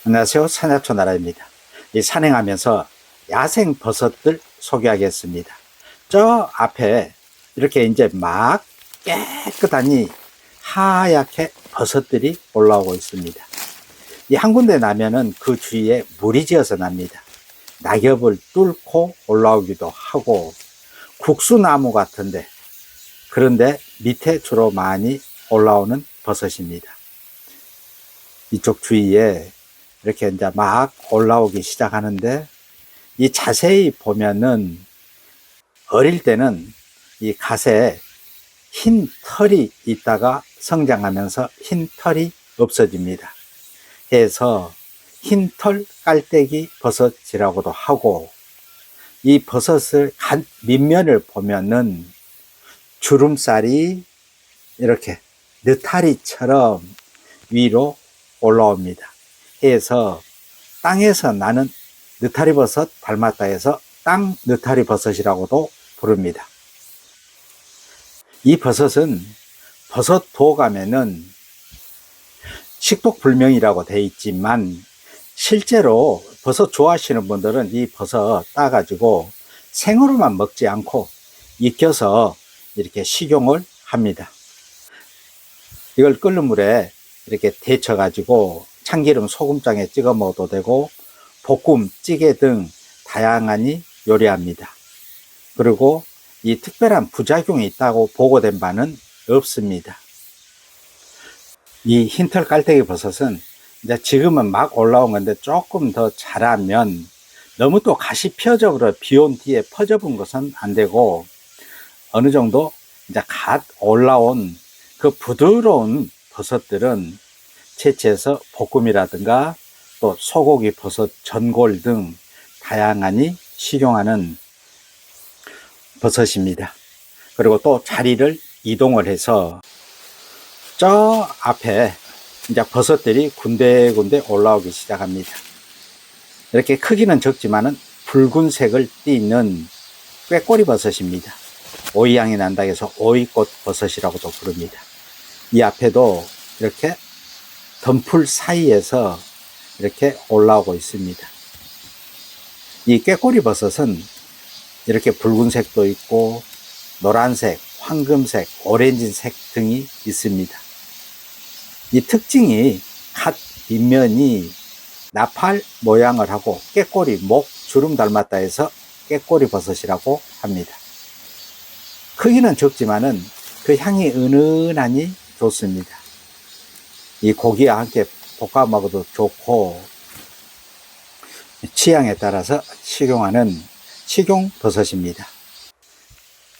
안녕하세요. 산야초 나라입니다. 이 산행하면서 야생 버섯들 소개하겠습니다. 저 앞에 이렇게 이제 막 깨끗하니 하얗게 버섯들이 올라오고 있습니다. 이 한 군데 나면은 그 주위에 물이 지어서 납니다. 낙엽을 뚫고 올라오기도 하고 국수나무 같은데, 그런데 밑에 주로 많이 올라오는 버섯입니다. 이쪽 주위에 이렇게 이제 막 올라오기 시작하는데, 이 자세히 보면은 어릴 때는 이 갓에 흰 털이 있다가 성장하면서 흰 털이 없어집니다. 해서 흰털 깔때기 버섯이라고도 하고, 이 버섯을 갓 밑면을 보면은 주름살이 이렇게 느타리처럼 위로 올라옵니다. 해서 땅에서 나는 느타리버섯 닮았다 해서 땅 느타리버섯이라고도 부릅니다. 이 버섯은 버섯도 가면은 식독불명이라고 되어 있지만, 실제로 버섯 좋아하시는 분들은 이 버섯 따가지고 생으로만 먹지 않고 익혀서 이렇게 식용을 합니다. 이걸 끓는 물에 이렇게 데쳐 가지고 참기름 소금장에 찍어 먹어도 되고, 볶음, 찌개 등 다양하니 요리합니다. 그리고 이 특별한 부작용이 있다고 보고된 바는 없습니다. 이 흰털 깔때기 버섯은 이제 지금은 막 올라온 건데, 조금 더 자라면 너무 또 가시 펴져 버려 비온 뒤에 퍼져본 것은 안 되고, 어느 정도 이제 갓 올라온 그 부드러운 버섯들은 채취해서 볶음이라든가 또 소고기 버섯 전골 등 다양하니 식용하는 버섯입니다. 그리고 또 자리를 이동을 해서 저 앞에 이제 버섯들이 군데군데 올라오기 시작합니다. 이렇게 크기는 적지만은 붉은색을 띠는 꾀꼬리 버섯입니다. 오이향이 난다 해서 오이꽃 버섯이라고도 부릅니다. 이 앞에도 이렇게 덤풀 사이에서 이렇게 올라오고 있습니다. 이 꾀꼬리 버섯은 이렇게 붉은색도 있고 노란색, 황금색, 오렌지색 등이 있습니다. 이 특징이 갓 뒷면이 나팔 모양을 하고 꾀꼬리, 목, 주름 닮았다 해서 꾀꼬리 버섯이라고 합니다. 크기는 적지만은 그 향이 은은하니 좋습니다. 이 고기와 함께 볶아 먹어도 좋고, 취향에 따라서 식용하는 식용 버섯입니다.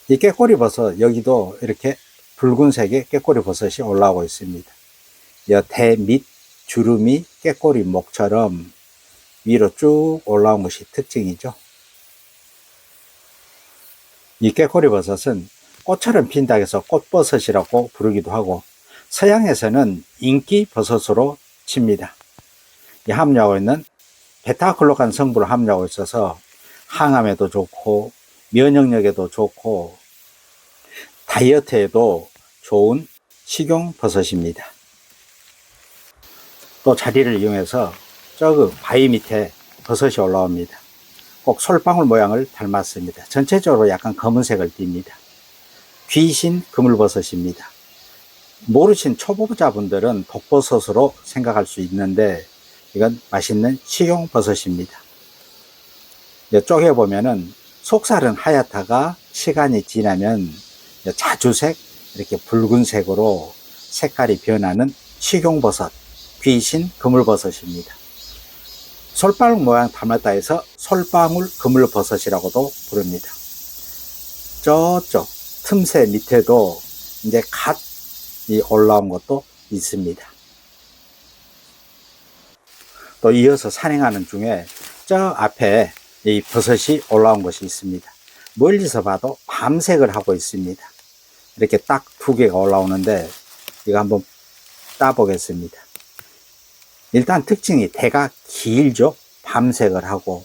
이 꾀꼬리 버섯, 여기도 이렇게 붉은색의 꾀꼬리 버섯이 올라오고 있습니다. 대 밑 주름이 꾀꼬리 목처럼 위로 쭉 올라온 것이 특징이죠. 이 꾀꼬리 버섯은 꽃처럼 핀다 해서 꽃버섯이라고 부르기도 하고, 서양에서는 인기 버섯으로 칩니다. 이 함유하고 있는 베타글루칸 성분을 함유하고 있어서 항암에도 좋고 면역력에도 좋고 다이어트에도 좋은 식용 버섯입니다. 또 자리를 이용해서 저그 바위 밑에 버섯이 올라옵니다. 꼭 솔방울 모양을 닮았습니다. 전체적으로 약간 검은색을 띱니다. 귀신 그물버섯입니다. 모르신 초보자분들은 독버섯으로 생각할 수 있는데, 이건 맛있는 식용버섯입니다. 이쪽에 보면은 속살은 하얗다가 시간이 지나면 자주색, 이렇게 붉은색으로 색깔이 변하는 식용버섯, 귀신 그물버섯입니다. 솔방울 모양 닮았다 해서 솔방울 그물버섯이라고도 부릅니다. 저쪽 틈새 밑에도 이제 갓 올라온 것도 있습니다. 또 이어서 산행하는 중에 저 앞에 이 버섯이 올라온 것이 있습니다. 멀리서 봐도 밤색을 하고 있습니다. 이렇게 딱 2개가 올라오는데, 이거 한번 따보겠습니다. 일단 특징이 대가 길죠. 밤색을 하고,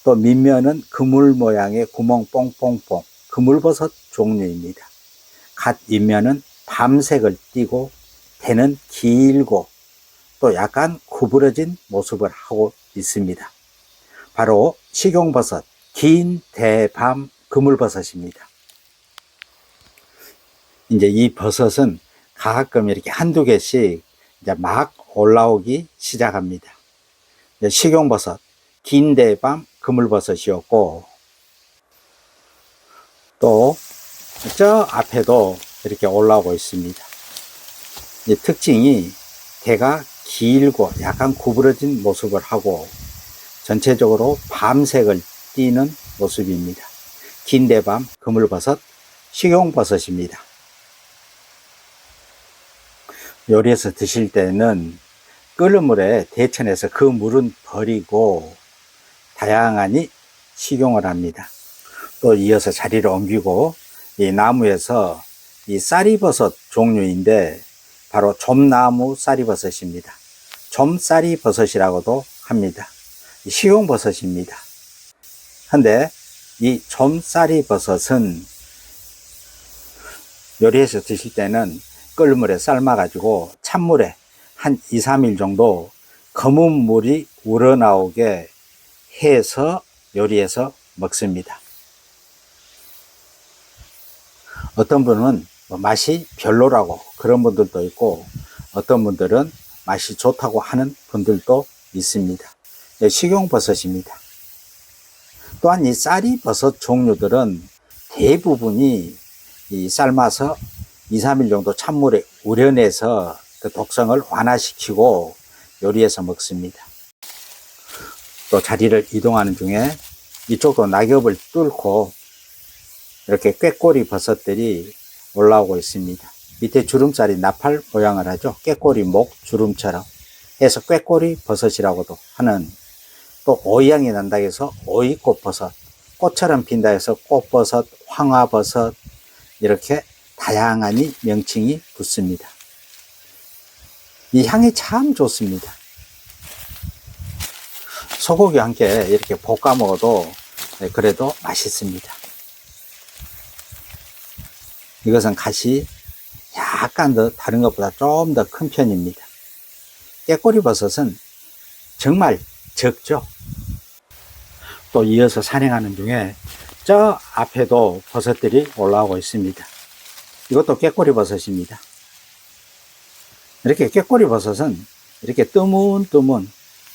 또 밑면은 그물 모양의 구멍 뽕뽕뽕, 그물버섯 종류입니다. 갓 윗면은 밤색을 띠고, 대는 길고 또 약간 구부러진 모습을 하고 있습니다. 바로 식용버섯, 긴 대밤 그물버섯입니다. 이제 이 버섯은 가끔 이렇게 한두 개씩 이제 막 올라오기 시작합니다. 식용버섯, 긴 대밤 그물버섯이었고, 또 저 앞에도 이렇게 올라오고 있습니다. 이 특징이 대가 길고 약간 구부러진 모습을 하고 전체적으로 밤색을 띠는 모습입니다. 긴 대밤 그물버섯, 식용버섯입니다. 요리해서 드실 때는 끓는 물에 데쳐내서 그 물은 버리고 다양하니 식용을 합니다. 또 이어서 자리를 옮기고 이 나무에서 이 쌀이버섯 종류인데 바로 좀나무 쌀이버섯입니다. 좀쌀이버섯이라고도 합니다. 식용버섯입니다. 근데 이 좀쌀이버섯은 요리해서 드실 때는 끓는 물에 삶아 가지고 찬물에 한 2, 3일 정도 검은 물이 우러나오게 해서 요리해서 먹습니다. 어떤 분은 맛이 별로라고 그런 분들도 있고, 어떤 분들은 맛이 좋다고 하는 분들도 있습니다. 식용버섯입니다. 또한 이 쌀이버섯 종류들은 대부분이 이 삶아서 2, 3일 정도 찬물에 우려내서 그 독성을 완화시키고 요리해서 먹습니다. 또 자리를 이동하는 중에 이쪽도 낙엽을 뚫고 이렇게 꾀꼬리 버섯들이 올라오고 있습니다. 밑에 주름살이 나팔 모양을 하죠. 꾀꼬리 목 주름처럼 해서 꾀꼬리 버섯이라고도 하는, 또 오이향이 난다 해서 오이꽃 버섯, 꽃처럼 핀다 해서 꽃버섯, 황화버섯, 이렇게 다양한 명칭이 붙습니다. 이 향이 참 좋습니다. 소고기와 함께 이렇게 볶아 먹어도 그래도 맛있습니다. 이것은 갓이 약간 더 다른 것보다 좀 더 큰 편입니다. 꾀꼬리 버섯은 정말 적죠. 또 이어서 산행하는 중에 저 앞에도 버섯들이 올라오고 있습니다. 이것도 꾀꼬리 버섯입니다. 이렇게 꾀꼬리 버섯은 이렇게 뜨문뜨문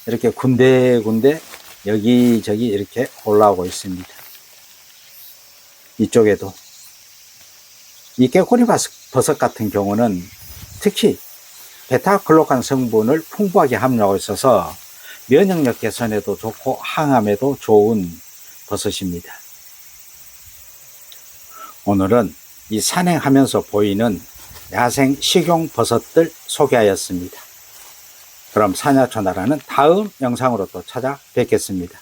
이렇게 군데군데 여기저기 이렇게 올라오고 있습니다. 이쪽에도 이 꾀꼬리 버섯 같은 경우는 특히 베타글루칸 성분을 풍부하게 함유하고 있어서 면역력 개선에도 좋고 항암에도 좋은 버섯입니다. 오늘은 이 산행하면서 보이는 야생 식용 버섯들 소개하였습니다. 그럼 사냐초나라는 다음 영상으로 또 찾아뵙겠습니다.